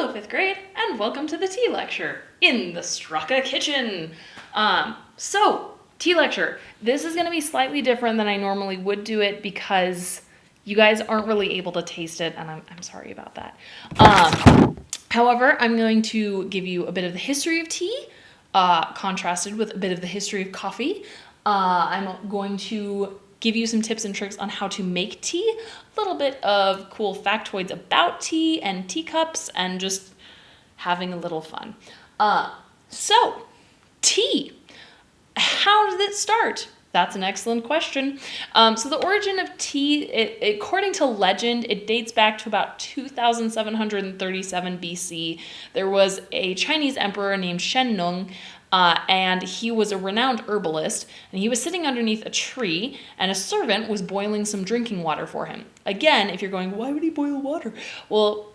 Hello, 5th grade, and welcome to the tea lecture in the Straka kitchen. Tea lecture. This is going to be slightly different than I normally would do it because you guys aren't really able to taste it, and I'm sorry about that. However, I'm going to give you a bit of the history of tea, contrasted with a bit of the history of coffee. I'm going to give you some tips and tricks on how to make tea, a little bit of cool factoids about tea and teacups, and just having a little fun. Tea. How did it start? That's an excellent question. So the origin of tea, according to legend, it dates back to about 2737 BC. There was a Chinese emperor named Shen Nung, and he was a renowned herbalist, and he was sitting underneath a tree, and a servant was boiling some drinking water for him. Again, if you're going, why would he boil water? Well,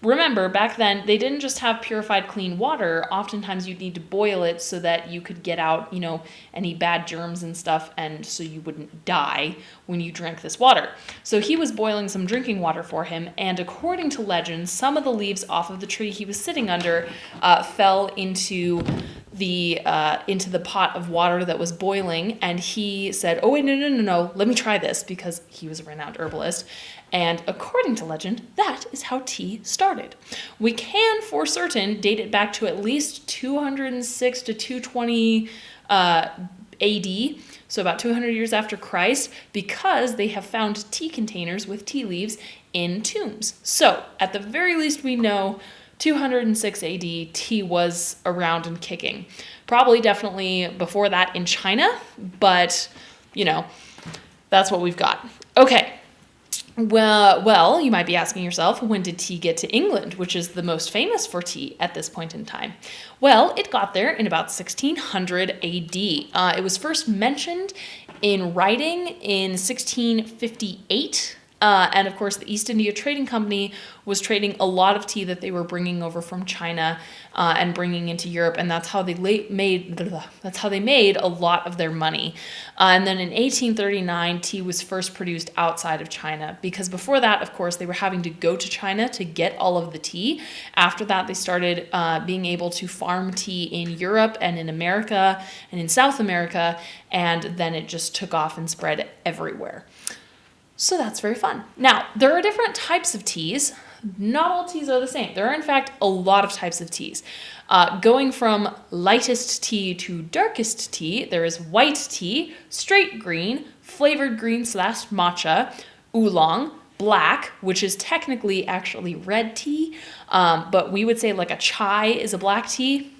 remember, back then, they didn't just have purified clean water. Oftentimes, you'd need to boil it so that you could get out, any bad germs and stuff, and so you wouldn't die when you drank this water. So he was boiling some drinking water for him, and according to legend, some of the leaves off of the tree he was sitting under fell into the pot of water that was boiling, and he said, oh wait, no, let me try this, because he was a renowned herbalist. And according to legend, that is how tea started. We can, for certain, date it back to at least 206 to 220 AD, so about 200 years after Christ, because they have found tea containers with tea leaves in tombs. So, at the very least, we know 206 AD, tea was around and kicking. Probably definitely before that in China, but, that's what we've got. Okay. Well, you might be asking yourself, when did tea get to England, which is the most famous for tea at this point in time? Well, it got there in about 1600 AD. It was first mentioned in writing in 1658. And of course, the East India Trading Company was trading a lot of tea that they were bringing over from China and bringing into Europe, and that's how they made a lot of their money. And then in 1839, tea was first produced outside of China, because before that, of course, they were having to go to China to get all of the tea. After that, they started being able to farm tea in Europe and in America and in South America, and then it just took off and spread everywhere. So that's very fun. Now, there are different types of teas. Not all teas are the same. There are, in fact, a lot of types of teas. Going from lightest tea to darkest tea, there is white tea, straight green, flavored green / matcha, oolong, black, which is technically actually red tea, but we would say like a chai is a black tea.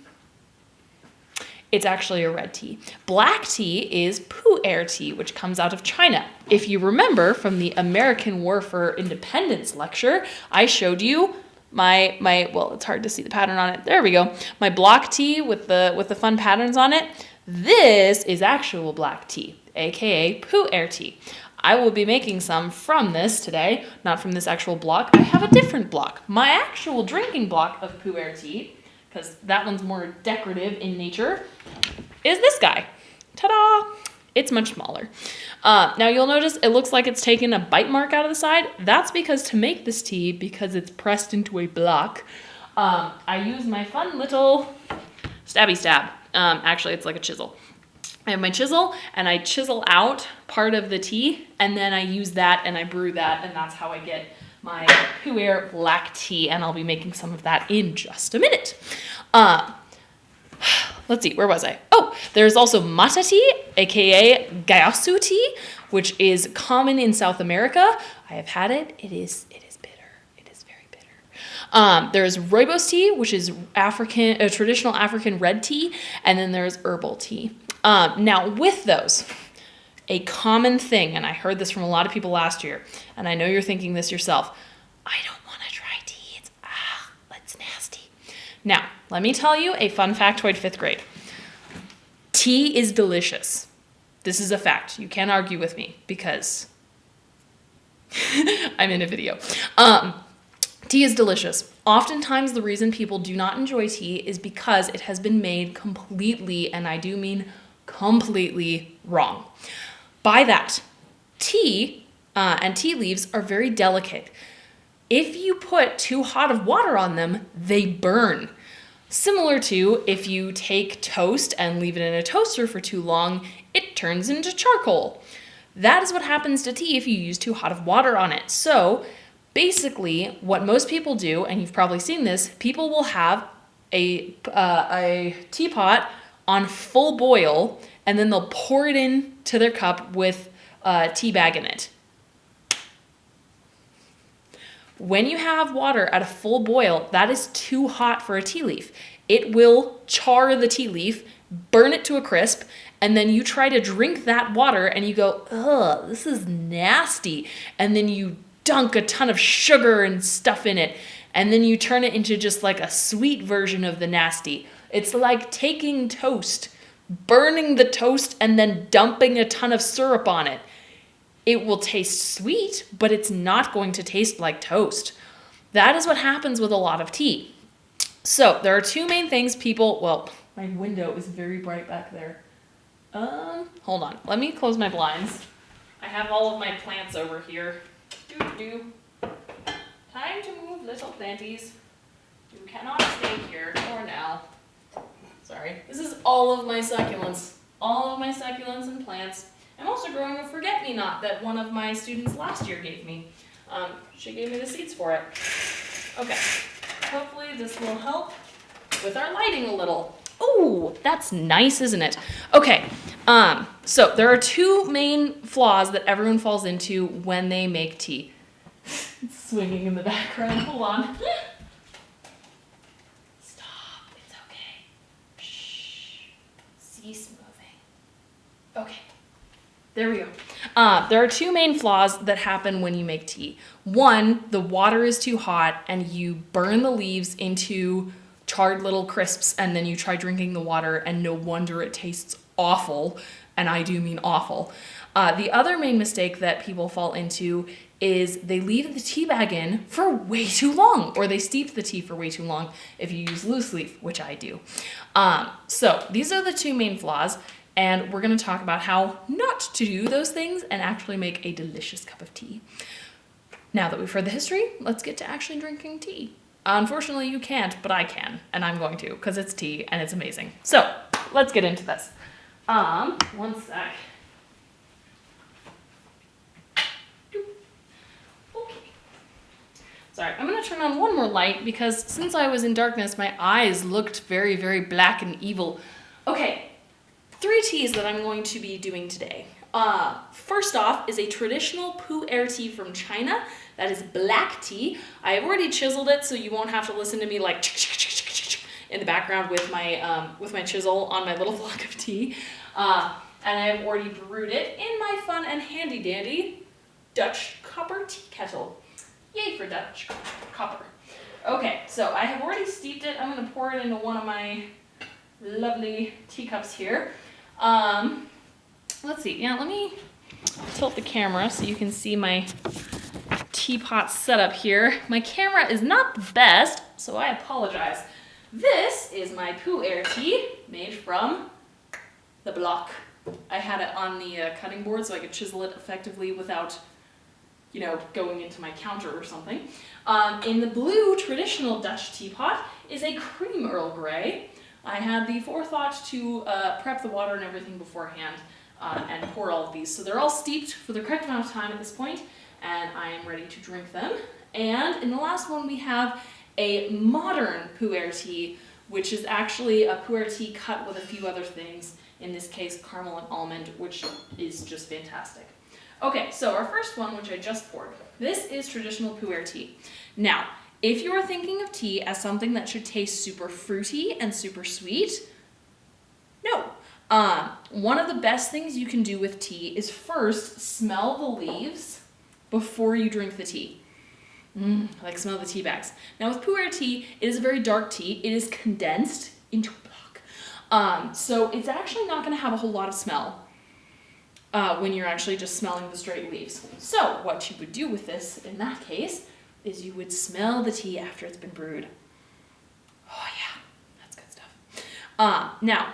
It's actually a red tea. Black tea is pu'er tea, which comes out of China. If you remember from the American War for Independence lecture, I showed you my well, it's hard to see the pattern on it. There we go. My block tea with the fun patterns on it. This is actual black tea, aka pu'er tea. I will be making some from this today, not from this actual block. I have a different block. My actual drinking block of pu'er tea, because that one's more decorative in nature, is this guy. Ta-da! It's much smaller. Now you'll notice it looks like it's taken a bite mark out of the side. That's because to make this tea, because it's pressed into a block, I use my fun little stabby stab. Actually, it's like a chisel. I have my chisel, and I chisel out part of the tea, and then I use that, and I brew that, and that's how I get my pu'er black tea, and I'll be making some of that in just a minute. Let's see, where was I? Oh, there's also mata tea, aka gyasu tea, which is common in South America. I have had it. It is bitter. It is very bitter. There's rooibos tea, which is traditional African red tea, and then there's herbal tea. Now, with those, a common thing, and I heard this from a lot of people last year, and I know you're thinking this yourself, I don't want to try tea. It's nasty. Now, let me tell you a fun factoid, 5th grade. Tea is delicious. This is a fact. You can't argue with me because I'm in a video. Tea is delicious. Oftentimes, the reason people do not enjoy tea is because it has been made completely, and I do mean completely, wrong. By that, tea and tea leaves are very delicate. If you put too hot of water on them, they burn. Similar to if you take toast and leave it in a toaster for too long, it turns into charcoal. That is what happens to tea if you use too hot of water on it. So basically, what most people do, and you've probably seen this, people will have a teapot on full boil, and then they'll pour it into their cup with a tea bag in it. When you have water at a full boil, that is too hot for a tea leaf. It will char the tea leaf, burn it to a crisp, and then you try to drink that water and you go, ugh, this is nasty. And then you dunk a ton of sugar and stuff in it, and then you turn it into just like a sweet version of the nasty. It's like taking toast, burning the toast, and then dumping a ton of syrup on it. It will taste sweet, but it's not going to taste like toast. That is what happens with a lot of tea. So there are two main things well, my window is very bright back there. Hold on, let me close my blinds. I have all of my plants over here. Time to move, little planties. You cannot stay here for now. Sorry. This is all of my succulents. All of my succulents and plants. I'm also growing a forget-me-not that one of my students last year gave me. She gave me the seeds for it. Okay. Hopefully this will help with our lighting a little. Ooh, that's nice, isn't it? Okay. So there are two main flaws that everyone falls into when they make tea. It's swinging in the background. Hold on. Stop. It's okay. Shh. Cease moving. Okay. There we go. There are two main flaws that happen when you make tea. One, the water is too hot and you burn the leaves into charred little crisps, and then you try drinking the water and no wonder it tastes awful, and I do mean awful. The other main mistake that people fall into is they leave the tea bag in for way too long, or they steep the tea for way too long if you use loose leaf, which I do. So these are the two main flaws, and we're going to talk about how not to do those things and actually make a delicious cup of tea. Now that we've heard the history, let's get to actually drinking tea. Unfortunately, you can't, but I can, and I'm going to, because it's tea and it's amazing. So let's get into this. One sec. Okay. Sorry, I'm going to turn on one more light because since I was in darkness, my eyes looked very, very black and evil. Okay, 3 teas that I'm going to be doing today. First off is a traditional pu'er tea from China. That is black tea. I have already chiseled it, so you won't have to listen to me like in the background with my chisel on my little block of tea. And I have already brewed it in my fun and handy dandy Dutch copper tea kettle. Yay for Dutch copper. Okay, so I have already steeped it. I'm going to pour it into one of my lovely teacups here. Let's see. Yeah, let me tilt the camera so you can see my teapot setup here. My camera is not the best, so I apologize. This is my pu'er tea made from the block. I had it on the cutting board so I could chisel it effectively without, going into my counter or something. In the blue traditional Dutch teapot is a Cream Earl Grey. I had the forethought to prep the water and everything beforehand and pour all of these. So they're all steeped for the correct amount of time at this point, and I am ready to drink them. And in the last one we have a modern pu'er tea, which is actually a pu'er tea cut with a few other things, in this case caramel and almond, which is just fantastic. Okay, so our first one, which I just poured, this is traditional pu'er tea. Now, if you are thinking of tea as something that should taste super fruity and super sweet, no. One of the best things you can do with tea is first smell the leaves before you drink the tea. Like smell the tea bags. Now with pu'er tea, it is a very dark tea. It is condensed into a block. So it's actually not going to have a whole lot of smell when you're actually just smelling the straight leaves. So what you would do with this in that case is you would smell the tea after it's been brewed. Oh yeah, that's good stuff. Now,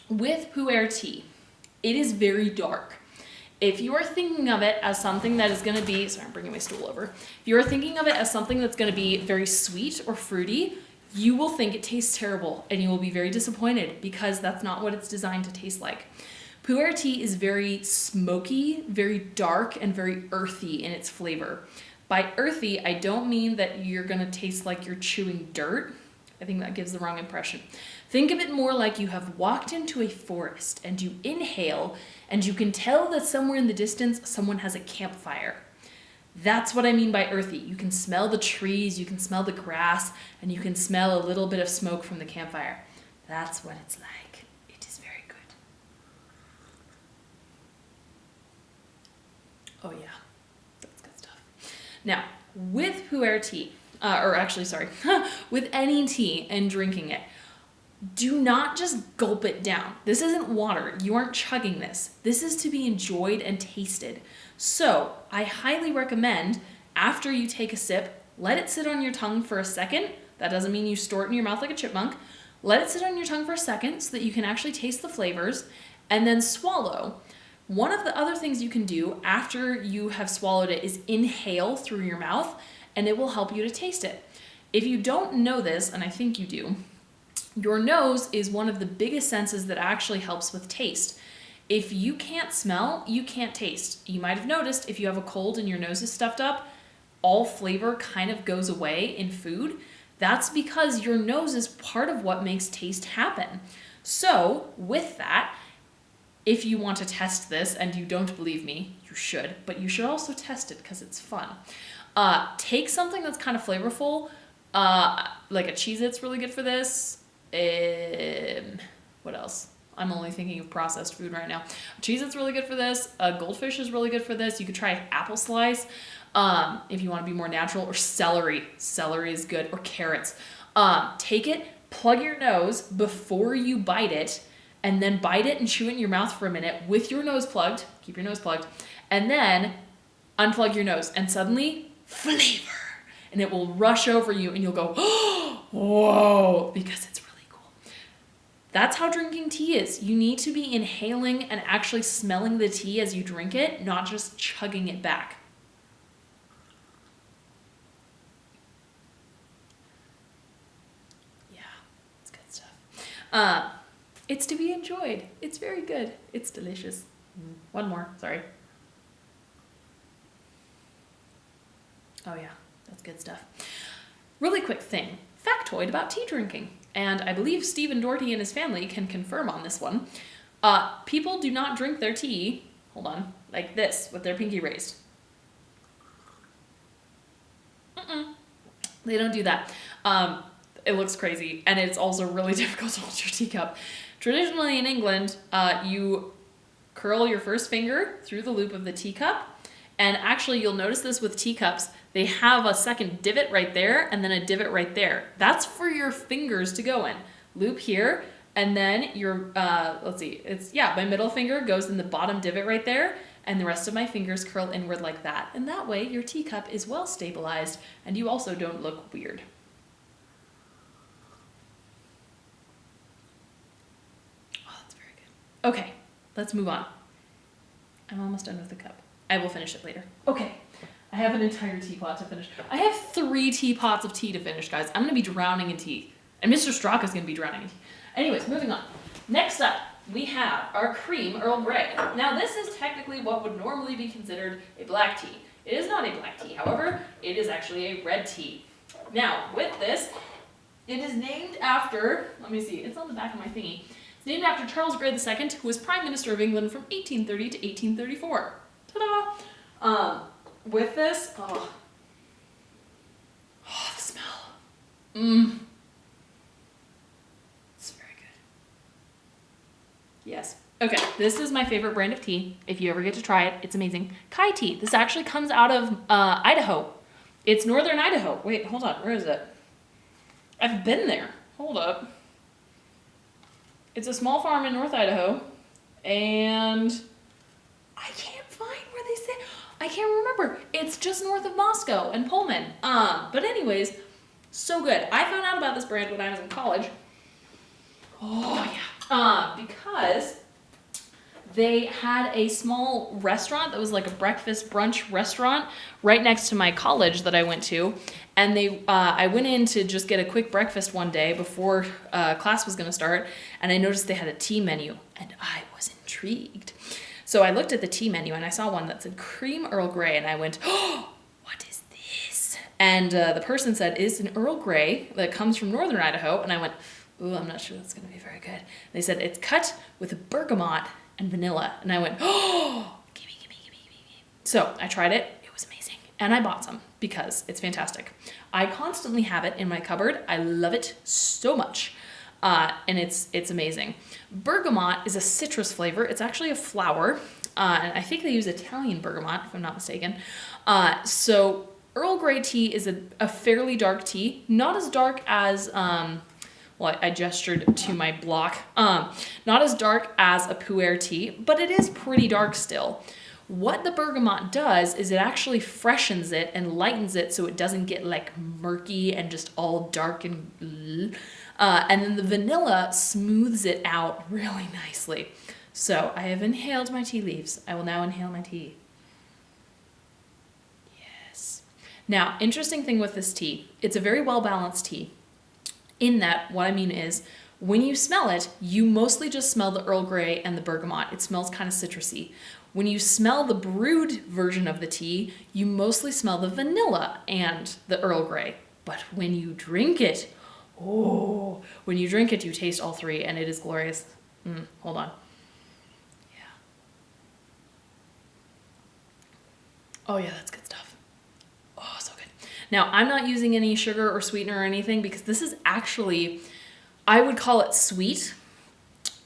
with pu'er tea, it is very dark. If you are thinking of it as something that is going to be, sorry, I'm bringing my stool over. If you are thinking of it as something that's going to be very sweet or fruity, you will think it tastes terrible and you will be very disappointed because that's not what it's designed to taste like. Pu'er tea is very smoky, very dark, and very earthy in its flavor. By earthy, I don't mean that you're going to taste like you're chewing dirt. I think that gives the wrong impression. Think of it more like you have walked into a forest and you inhale and you can tell that somewhere in the distance someone has a campfire. That's what I mean by earthy. You can smell the trees, you can smell the grass, and you can smell a little bit of smoke from the campfire. That's what it's like. It is very good. Oh yeah, that's good stuff. Now, with pu'er tea, with any tea and drinking it, do not just gulp it down. This isn't water. You aren't chugging this. This is to be enjoyed and tasted. So I highly recommend after you take a sip, let it sit on your tongue for a second. That doesn't mean you store it in your mouth like a chipmunk. Let it sit on your tongue for a second so that you can actually taste the flavors and then swallow. One of the other things you can do after you have swallowed it is inhale through your mouth, and it will help you to taste it. If you don't know this, and I think you do, your nose is one of the biggest senses that actually helps with taste. If you can't smell, you can't taste. You might have noticed if you have a cold and your nose is stuffed up, all flavor kind of goes away in food. That's because your nose is part of what makes taste happen. So with that, if you want to test this and you don't believe me, you should, but you should also test it because it's fun. Take something that's kind of flavorful, like a Cheez-It's really good for this. What else? I'm only thinking of processed food right now. Cheez-It's really good for this. Goldfish is really good for this. You could try apple slice if you want to be more natural, or celery. Celery is good, or carrots. Take it, plug your nose before you bite it, and then bite it and chew it in your mouth for a minute with your nose plugged. Keep your nose plugged. And then unplug your nose, and suddenly, flavor. And it will rush over you, and you'll go, oh, whoa, because it's really cool. That's how drinking tea is. You need to be inhaling and actually smelling the tea as you drink it, not just chugging it back. Yeah, it's good stuff. It's to be enjoyed. It's very good. It's delicious. One more, sorry. Oh yeah, that's good stuff. Really quick thing, factoid about tea drinking. And I believe Stephen Doherty and his family can confirm on this one. People do not drink their tea, hold on, like this, with their pinky raised. They don't do that. It looks crazy, and it's also really difficult to hold your teacup. Traditionally in England, you curl your first finger through the loop of the teacup, and actually you'll notice this with teacups. They have a second divot right there and then a divot right there. That's for your fingers to go in. Loop here, and then your, my middle finger goes in the bottom divot right there, and the rest of my fingers curl inward like that. And that way your teacup is well stabilized, and you also don't look weird. Oh, that's very good. Okay, let's move on. I'm almost done with the cup. I will finish it later. Okay. I have an entire teapot to finish. I have 3 teapots of tea to finish, guys. I'm going to be drowning in tea. And Mr. Straka's going to be drowning in tea. Anyways, moving on. Next up, we have our Cream Earl Grey. Now, this is technically what would normally be considered a black tea. It is not a black tea, however. It is actually a red tea. Now, with this, it is named after, let me see, it's on the back of my thingy. It's named after Charles Grey II, who was Prime Minister of England from 1830 to 1834. Ta-da! With this, oh, the smell. It's very good. Yes. Okay, this is my favorite brand of tea. If you ever get to try it, it's amazing. Kai tea. This actually comes out of Idaho. It's northern Idaho. Wait, hold on. Where is it? I've been there. Hold up. It's a small farm in North Idaho, and I can't find where they say. I can't remember. It's just north of Moscow and Pullman. But anyways, so good. I found out about this brand when I was in college. Oh yeah. Because they had a small restaurant that was like a breakfast brunch restaurant right next to my college that I went to. And I went in to just get a quick breakfast one day before class was going to start, and I noticed they had a tea menu, and I was intrigued. So I looked at the tea menu, and I saw one that said Cream Earl Grey, and I went, oh, what is this? And the person said, it's an Earl Grey that comes from northern Idaho, and I went, ooh, I'm not sure that's going to be very good. And they said, it's cut with bergamot and vanilla, and I went, oh, gimme. So I tried it. It was amazing, and I bought some because it's fantastic. I constantly have it in my cupboard. I love it so much, and it's amazing. Bergamot is a citrus flavor. It's actually a flower, and I think they use Italian bergamot, if I'm not mistaken. So Earl Grey tea is a fairly dark tea, not as dark as well, I gestured to my block. Not as dark as a pu'er tea, but it is pretty dark still. What the bergamot does is it actually freshens it and lightens it so it doesn't get like murky and just all dark and then the vanilla smooths it out really nicely. So I have inhaled my tea leaves. I will now inhale my tea. Yes. Now, interesting thing with this tea, it's a very well-balanced tea. In that, what I mean is, when you smell it, you mostly just smell the Earl Grey and the bergamot. It smells kind of citrusy. When you smell the brewed version of the tea, you mostly smell the vanilla and the Earl Grey. But when you drink it, when you drink it, you taste all three, and it is glorious. Hold on. Yeah. Oh yeah, that's good stuff. Oh, so good. Now, I'm not using any sugar or sweetener or anything because this is actually, I would call it sweet.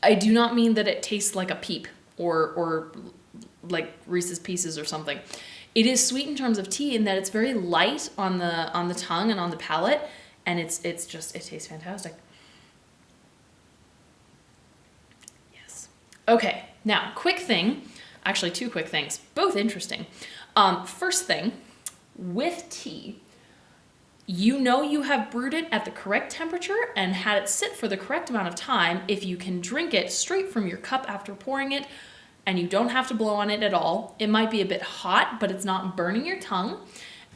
I do not mean that it tastes like a Peep or like Reese's Pieces or something. It is sweet in terms of tea in that it's very light on the tongue and on the palate, and it tastes fantastic. Yes. Okay, now quick thing, actually two quick things, both interesting. First thing, with tea, you know you have brewed it at the correct temperature and had it sit for the correct amount of time if you can drink it straight from your cup after pouring it, and you don't have to blow on it at all. It might be a bit hot, but it's not burning your tongue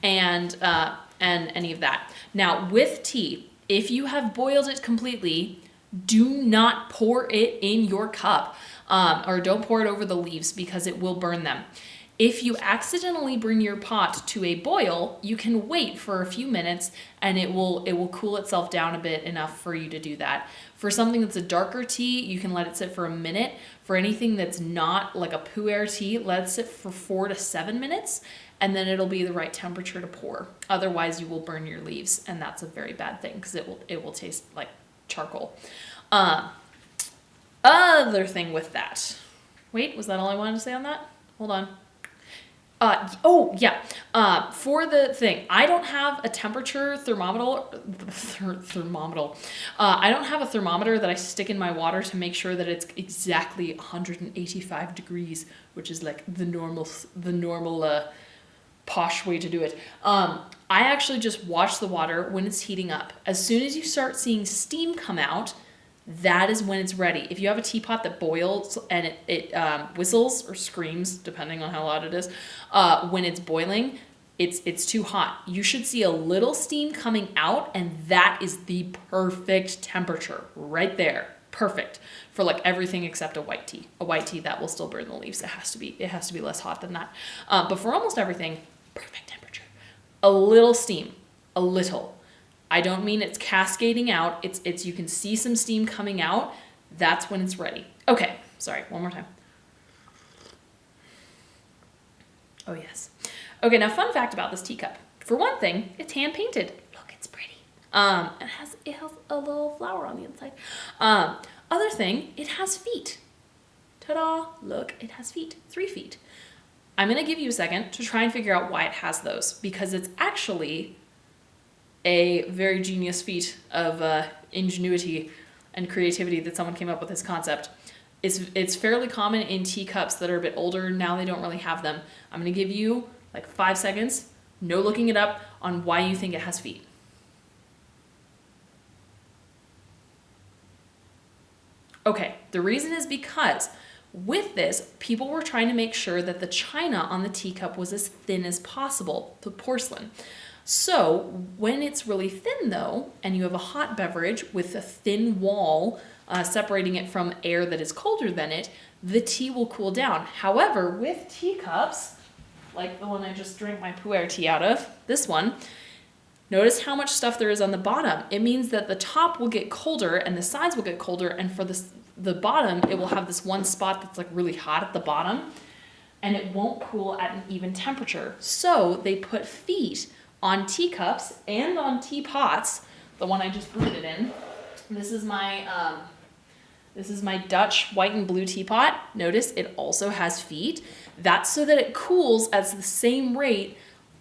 and any of that. Now, with tea, if you have boiled it completely, do not pour it in your cup, or don't pour it over the leaves because it will burn them. If you accidentally bring your pot to a boil, you can wait for a few minutes and it will cool itself down a bit enough for you to do that. For something that's a darker tea, you can let it sit for a minute. For anything that's not like a pu'er tea, let it sit for 4 to 7 minutes, and then it'll be the right temperature to pour. Otherwise, you will burn your leaves, and that's a very bad thing because it will taste like charcoal. Other thing with that. Wait, was that all I wanted to say on that? Hold on. For the thing, I don't have a temperature thermometer. I don't have a thermometer that I stick in my water to make sure that it's exactly 185 degrees, which is like the normal posh way to do it. I actually just watch the water when it's heating up. As soon as you start seeing steam come out, that is when it's ready. If you have a teapot that boils and it whistles or screams, depending on how loud it is, when it's boiling, it's too hot. You should see a little steam coming out, and that is the perfect temperature right there. Perfect for like everything except a white tea. A white tea that will still burn the leaves. It has to be less hot than that. But for almost everything, perfect temperature. A little steam, a little. I don't mean it's cascading out. It's you can see some steam coming out. That's when it's ready. Okay, sorry, one more time. Oh yes. Okay, now fun fact about this teacup. For one thing, it's hand painted. Look, it's pretty. It has a little flower on the inside. Other thing, it has feet. Ta-da! Look, it has feet. 3 feet. I'm gonna give you a second to try and figure out why it has those, because it's actually a very genius feat of ingenuity and creativity that someone came up with this concept. It's fairly common in teacups that are a bit older. Now they don't really have them. I'm going to give you like 5 seconds, no looking it up, on why you think it has feet. Okay, the reason is because With this, people were trying to make sure that the china on the teacup was as thin as possible, the porcelain. So when it's really thin though, and you have a hot beverage with a thin wall separating it from air that is colder than it, the tea will cool down. However, with teacups, like the one I just drank my pu'er tea out of, this one, notice how much stuff there is on the bottom. It means that the top will get colder and the sides will get colder, and for the bottom, it will have this one spot that's like really hot at the bottom, and it won't cool at an even temperature. So they put feet on teacups and on teapots. The one I just brewed it in. This is my Dutch white and blue teapot. Notice it also has feet. That's so that it cools at the same rate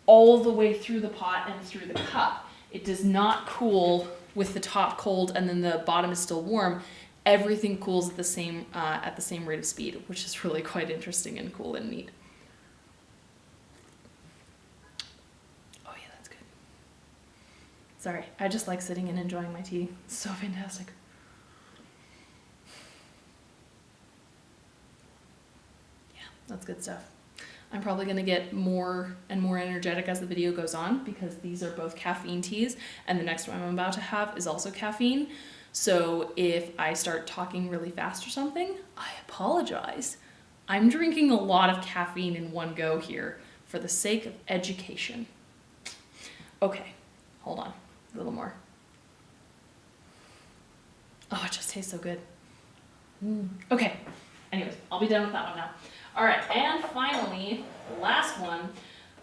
all the way through the pot and through the cup. It does not cool with the top cold and then the bottom is still warm. Everything cools at the same rate of speed, which is really quite interesting and cool and neat. Oh yeah, that's good. Sorry, I just like sitting and enjoying my tea. It's so fantastic. Yeah, that's good stuff. I'm probably going to get more and more energetic as the video goes on because these are both caffeine teas, and the next one I'm about to have is also caffeine. So if I start talking really fast or something, I apologize. I'm drinking a lot of caffeine in one go here for the sake of education. Okay, hold on, a little more. Oh, it just tastes so good. Okay, anyways, I'll be done with that one now. All right, and finally, last one,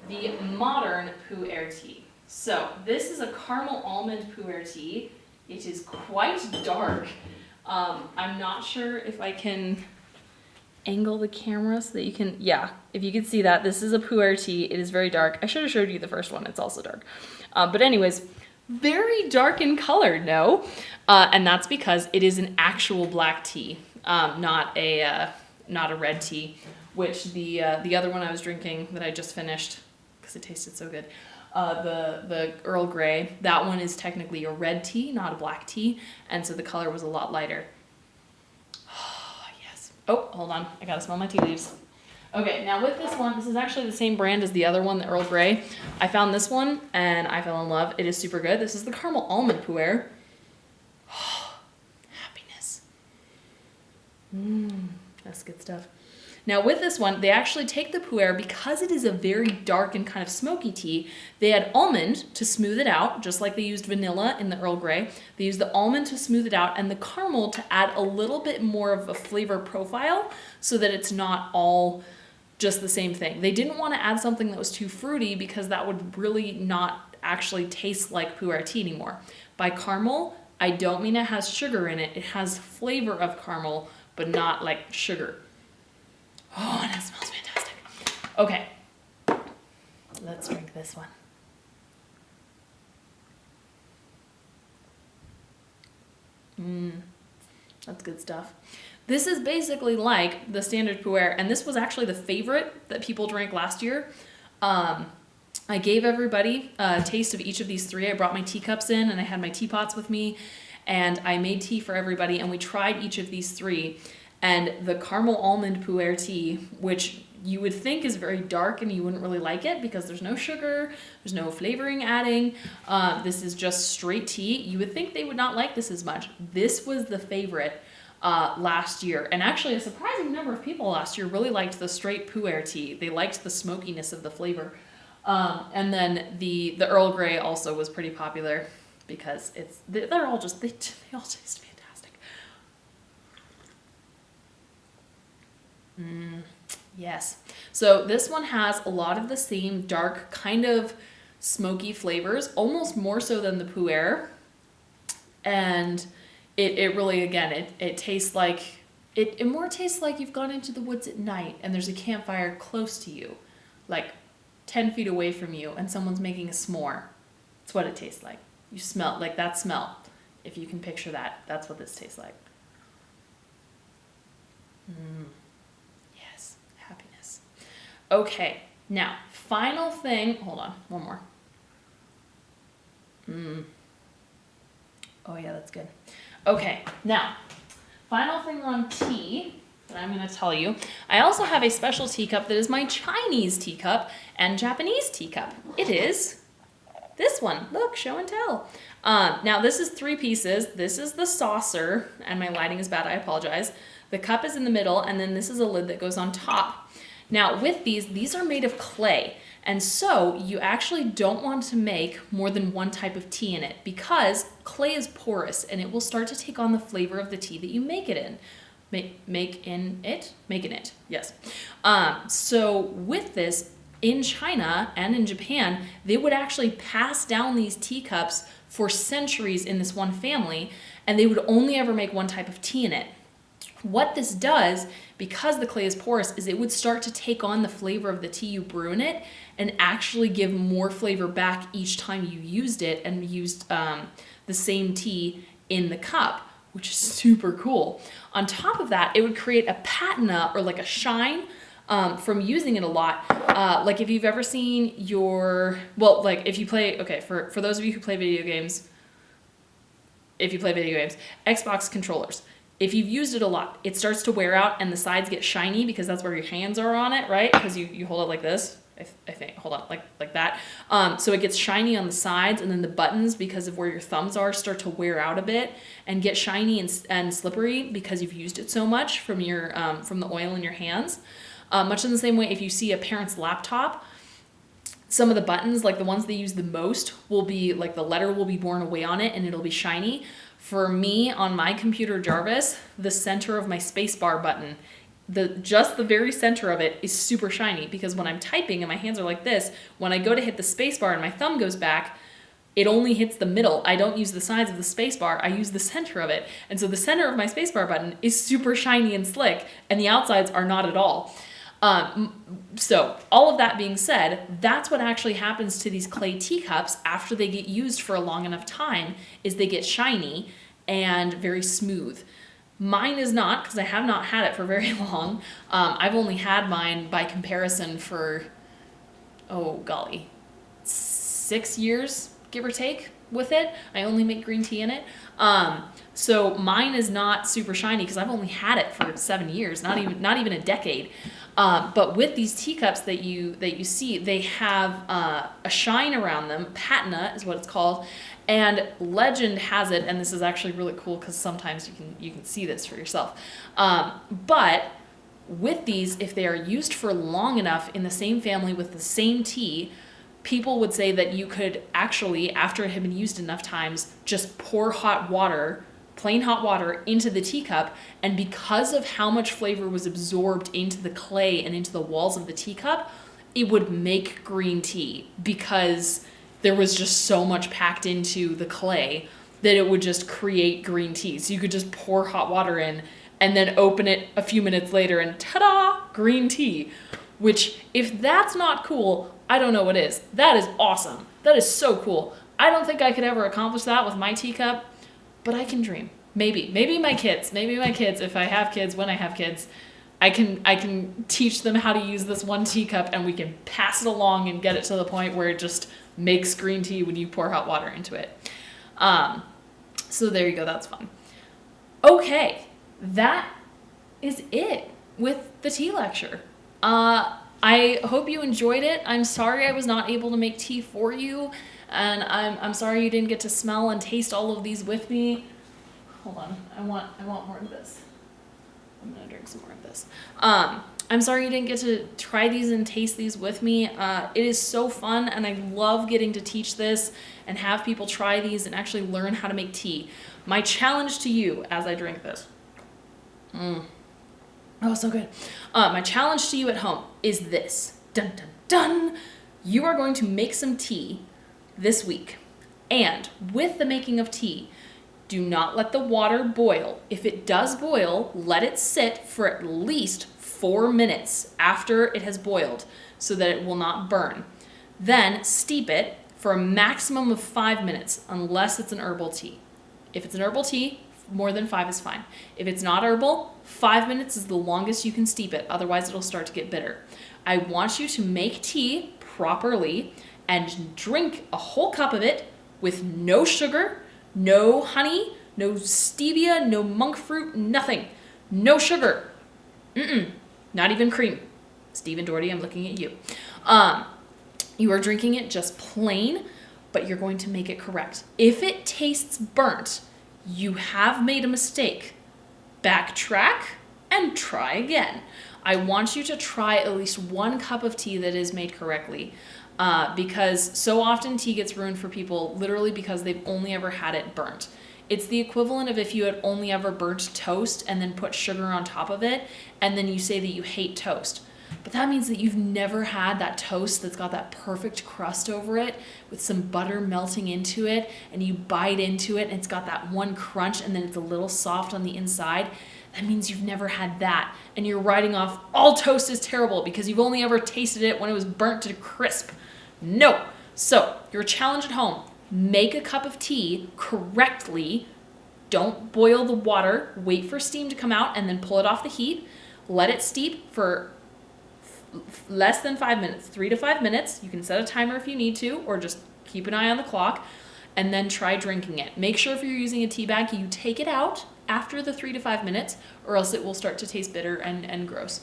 the modern pu'er tea. So this is a caramel almond pu'er tea. It is quite dark. I'm not sure if I can angle the camera so that you can, yeah, if you can see that, this is a pu'er tea. It is very dark. I should have showed you the first one. It's also dark. But anyways, very dark in color, no? And that's because it is an actual black tea, not a red tea, which the other one I was drinking that I just finished, because it tasted so good, the Earl Grey, that one is technically a red tea, not a black tea, and so the color was a lot lighter. Oh, yes. Oh, hold on. I gotta smell my tea leaves. Okay, now with this one, this is actually the same brand as the other one, the Earl Grey. I found this one, and I fell in love. It is super good. This is the caramel almond pu'er. Oh, happiness. That's good stuff. Now with this one, they actually take the pu'er, because it is a very dark and kind of smoky tea, they add almond to smooth it out, just like they used vanilla in the Earl Grey. They use the almond to smooth it out and the caramel to add a little bit more of a flavor profile so that it's not all just the same thing. They didn't want to add something that was too fruity because that would really not actually taste like pu'er tea anymore. By caramel, I don't mean it has sugar in it. It has flavor of caramel, but not like sugar. Oh, and it smells fantastic. Okay, let's drink this one. That's good stuff. This is basically like the standard pu'er, and this was actually the favorite that people drank last year. I gave everybody a taste of each of these three. I brought my teacups in, and I had my teapots with me, and I made tea for everybody, and we tried each of these three. And the caramel almond pu'er tea, which you would think is very dark and you wouldn't really like it because there's no sugar, there's no flavoring adding. This is just straight tea. You would think they would not like this as much. This was the favorite last year. And actually a surprising number of people last year really liked the straight pu'er tea. They liked the smokiness of the flavor. And then the Earl Grey also was pretty popular because they're all just, they all taste fantastic. Yes. So this one has a lot of the same dark, kind of smoky flavors, almost more so than the pu'er. And it really, again, it tastes like, it more tastes like you've gone into the woods at night and there's a campfire close to you, like 10 feet away from you, and someone's making a s'more. That's what it tastes like. You smell, like that smell. If you can picture that, that's what this tastes like. Yes, happiness. Okay, now, final thing, hold on, one more. Oh yeah, that's good. Okay, now, final thing on tea that that I'm going to tell you. I also have a special teacup that is my Chinese teacup and Japanese teacup. It is this one. Look, show and tell. Now this is 3 pieces. This is the saucer, and my lighting is bad, I apologize. The cup is in the middle, and then this is a lid that goes on top. Now with these are made of clay, and so you actually don't want to make more than one type of tea in it, because clay is porous and it will start to take on the flavor of the tea that you make it in. Make in it, yes. So with this, in China and in Japan, they would actually pass down these teacups for centuries in this one family, and they would only ever make one type of tea in it. What this does, because the clay is porous, is it would start to take on the flavor of the tea you brew in it and actually give more flavor back each time you used it and used the same tea in the cup, which is super cool. On top of that, it would create a patina, or like a shine, from using it a lot. Like if you've ever seen if you play, okay, for those of you who play video games, Xbox controllers, if you've used it a lot, it starts to wear out and the sides get shiny because that's where your hands are on it, right? Because you hold it like this, I think, hold on, like that. So it gets shiny on the sides, and then the buttons, because of where your thumbs are, start to wear out a bit and get shiny and slippery because you've used it so much from the oil in your hands. Much in the same way, if you see a parent's laptop, some of the buttons, like the ones they use the most, will be like the letter will be worn away on it and it'll be shiny. For me, on my computer Jarvis, the center of my spacebar button, just the very center of it is super shiny, because when I'm typing and my hands are like this, when I go to hit the spacebar and my thumb goes back, it only hits the middle. I don't use the sides of the spacebar, I use the center of it. And so the center of my spacebar button is super shiny and slick, and the outsides are not at all. So all of that being said, that's what actually happens to these clay teacups after they get used for a long enough time, is they get shiny and very smooth. Mine is not, because I have not had it for very long. I've only had mine by comparison for, 6 years, give or take, with it. I only make green tea in it. So mine is not super shiny because I've only had it for 7 years, not even a decade. But with these teacups that you see, they have a shine around them. Patina is what it's called, and legend has it, and this is actually really cool because sometimes you can see this for yourself. But with these, if they are used for long enough in the same family with the same tea, people would say that you could actually, after it had been used enough times, just pour plain hot water into the teacup, and because of how much flavor was absorbed into the clay and into the walls of the teacup, it would make green tea, because there was just so much packed into the clay that it would just create green tea. So you could just pour hot water in and then open it a few minutes later and ta-da, green tea. Which, if that's not cool, I don't know what is. That is awesome. That is so cool. I don't think I could ever accomplish that with my teacup, but I can dream. Maybe my kids, if I have kids, when I have kids, I can teach them how to use this one teacup, and we can pass it along and get it to the point where it just makes green tea when you pour hot water into it. So there you go, that's fun. Okay, that is it with the tea lecture. I hope you enjoyed it. I'm sorry I was not able to make tea for you, and I'm sorry you didn't get to smell and taste all of these with me. Hold on, I want more of this. I'm gonna drink some more of this. I'm sorry you didn't get to try these and taste these with me. It is so fun, and I love getting to teach this and have people try these and actually learn how to make tea. My challenge to you as I drink this. Oh, so good. My challenge to you at home is this. Dun, dun, dun. You are going to make some tea this week. And with the making of tea, do not let the water boil. If it does boil, let it sit for at least 4 minutes after it has boiled so that it will not burn. Then steep it for a maximum of 5 minutes, unless it's an herbal tea. If it's an herbal tea, more than 5 is fine. If it's not herbal, 5 minutes is the longest you can steep it. Otherwise, it'll start to get bitter. I want you to make tea properly and drink a whole cup of it with no sugar, no honey, no stevia, no monk fruit, nothing. No sugar. Not even cream. Stephen Doherty, I'm looking at you. You are drinking it just plain, but you're going to make it correct. If it tastes burnt, you have made a mistake. Backtrack and try again. I want you to try at least 1 cup of tea that is made correctly, because so often tea gets ruined for people literally because they've only ever had it burnt. It's the equivalent of if you had only ever burnt toast and then put sugar on top of it, and then you say that you hate toast. But that means that you've never had that toast that's got that perfect crust over it with some butter melting into it, and you bite into it and it's got that one crunch and then it's a little soft on the inside. That means you've never had that, and you're writing off all toast is terrible because you've only ever tasted it when it was burnt to crisp. No. So your challenge at home: make a cup of tea correctly. Don't boil the water. Wait for steam to come out and then pull it off the heat. Let it steep for less than 5 minutes, 3 to 5 minutes. You can set a timer if you need to, or just keep an eye on the clock, and then try drinking it. Make sure if you're using a tea bag, you take it out after the 3 to 5 minutes, or else it will start to taste bitter and gross.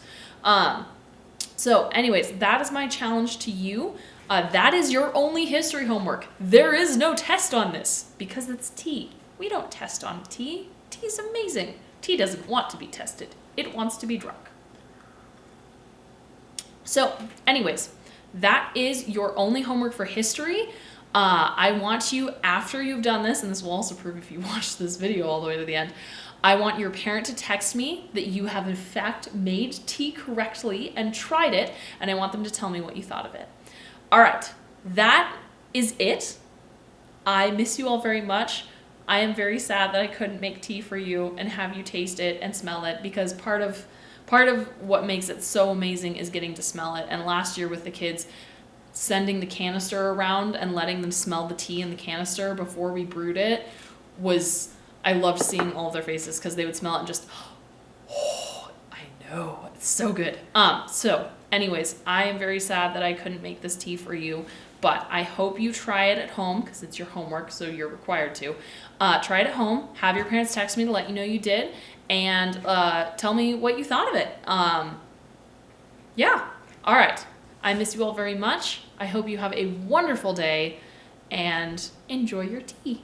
So anyways, that is my challenge to you. That is your only history homework. There is no test on this because it's tea. We don't test on tea. Tea is amazing. Tea doesn't want to be tested. It wants to be drunk. So anyways, that is your only homework for history. I want you, after you've done this, and this will also prove if you watch this video all the way to the end, I want your parent to text me that you have in fact made tea correctly and tried it, and I want them to tell me what you thought of it. All right, that is it. I miss you all very much. I am very sad that I couldn't make tea for you and have you taste it and smell it, because part of what makes it so amazing is getting to smell it. And last year with the kids, sending the canister around and letting them smell the tea in the canister before we brewed it was, I loved seeing all of their faces because they would smell it and just, oh, I know, it's so good. So anyways, I am very sad that I couldn't make this tea for you, but I hope you try it at home because it's your homework, so you're required to. Try it at home. Have your parents text me to let you know you did, and tell me what you thought of it. Yeah. All right. I miss you all very much. I hope you have a wonderful day and enjoy your tea.